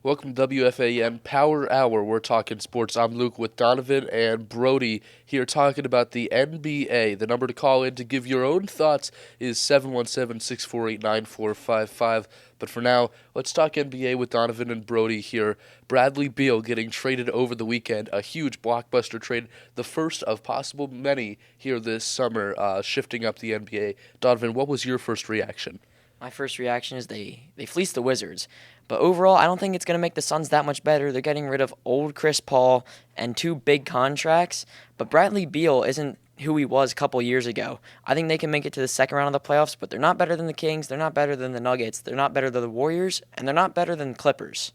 Welcome to WFAN Power Hour. We're talking sports. I'm Luke with Donovan and Brody here talking about the NBA. The number to call in to give your own thoughts is 717-648-9455. But for now, let's talk NBA with Donovan and Brody here. Bradley Beal getting traded over the weekend, a huge blockbuster trade, the first of possible many here this summer, shifting up the NBA. Donovan, what was your first reaction? My first reaction is they fleeced the Wizards. But overall, I don't think it's going to make the Suns that much better. They're getting rid of old Chris Paul and two big contracts. But Bradley Beal isn't who he was a couple years ago. I think they can make it to the second round of the playoffs, but they're not better than the Kings. They're not better than the Nuggets. They're not better than the Warriors. And they're not better than the Clippers.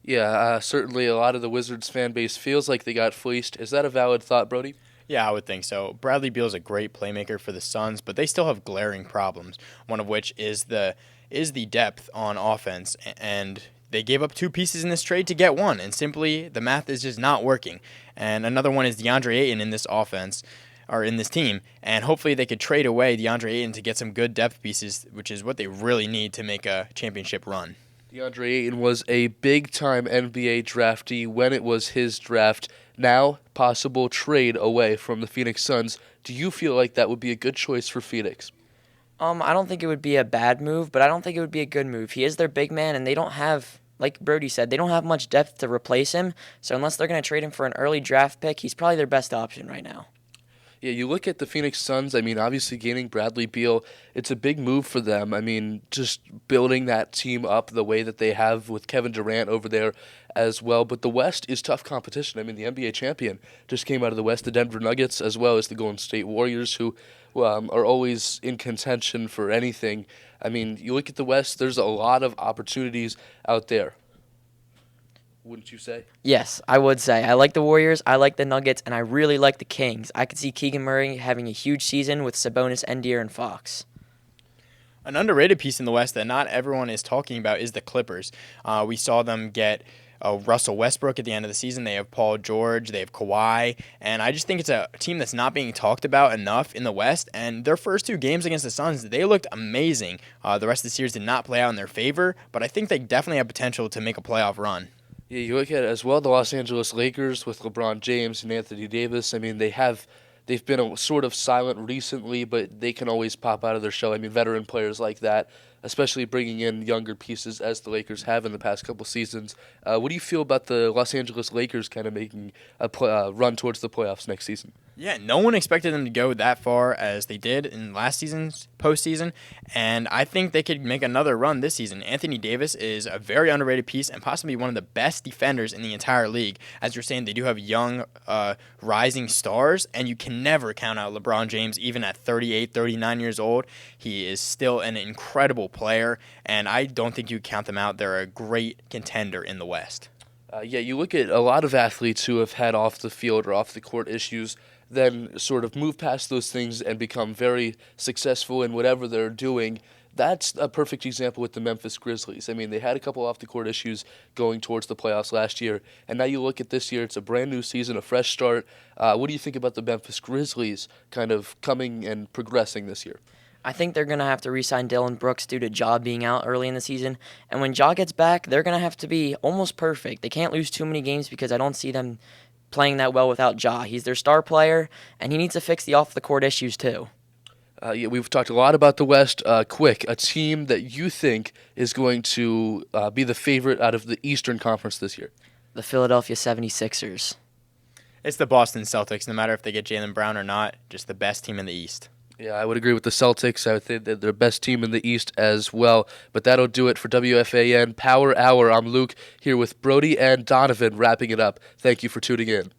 Yeah, certainly a lot of the Wizards fan base feels like they got fleeced. Is that a valid thought, Brody? Yeah, I would think so. Bradley Beal is a great playmaker for the Suns, but they still have glaring problems, one of which is the depth on offense, and they gave up two pieces in this trade to get one, and simply the math is just not working. And another one is DeAndre Ayton in this offense, or in this team, and hopefully they could trade away DeAndre Ayton to get some good depth pieces, which is what they really need to make a championship run. DeAndre Ayton was a big-time NBA draftee when it was his draft. Now, possible trade away from the Phoenix Suns. Do you feel like that would be a good choice for Phoenix? I don't think it would be a bad move, but I don't think it would be a good move. He is their big man, and they don't have, like Brody said, they don't have much depth to replace him. So unless they're going to trade him for an early draft pick, he's probably their best option right now. Yeah, you look at the Phoenix Suns, obviously gaining Bradley Beal, it's a big move for them. Just building that team up the way that they have with Kevin Durant over there as well. But the West is tough competition. The NBA champion just came out of the West, the Denver Nuggets, as well as the Golden State Warriors, who are always in contention for anything. You look at the West, there's a lot of opportunities out there. Wouldn't you say? Yes, I would say. I like the Warriors, I like the Nuggets, and I really like the Kings. I could see Keegan Murray having a huge season with Sabonis, Endier, and Fox. An underrated piece in the West that not everyone is talking about is the Clippers. We saw them get Russell Westbrook at the end of the season. They have Paul George, they have Kawhi, and I just think it's a team that's not being talked about enough in the West, and their first two games against the Suns, they looked amazing. The rest of the series did not play out in their favor, but I think they definitely have potential to make a playoff run. Yeah, you look at it as well, the Los Angeles Lakers with LeBron James and Anthony Davis. They've been sort of silent recently, but they can always pop out of their shell. Veteran players like that, especially bringing in younger pieces as the Lakers have in the past couple seasons. What do you feel about the Los Angeles Lakers kind of making a run towards the playoffs next season? Yeah, no one expected them to go that far as they did in last season's postseason, and I think they could make another run this season. Anthony Davis is a very underrated piece and possibly one of the best defenders in the entire league. As you're saying, they do have young, rising stars, and you can never count out LeBron James, even at 38, 39 years old. He is still an incredible player, and I don't think you count them out. They're a great contender in the West. You look at a lot of athletes who have had off-the-field or off-the-court issues, then sort of move past those things and become very successful in whatever they're doing. That's a perfect example with the Memphis Grizzlies. They had a couple off-the-court issues going towards the playoffs last year, and now you look at this year, it's a brand new season, a fresh start. What do you think about the Memphis Grizzlies kind of coming and progressing this year? I think they're going to have to re-sign Dillon Brooks due to Ja being out early in the season. And when Ja gets back, they're going to have to be almost perfect. They can't lose too many games because I don't see them playing that well without Ja. He's their star player, and he needs to fix the off-the-court issues too. We've talked a lot about the West. Quick, a team that you think is going to be the favorite out of the Eastern Conference this year? The Philadelphia 76ers. It's the Boston Celtics, no matter if they get Jaylen Brown or not, just the best team in the East. Yeah, I would agree with the Celtics. I think they're the best team in the East as well. But that'll do it for WFAN Power Hour. I'm Luke here with Brody and Donovan wrapping it up. Thank you for tuning in.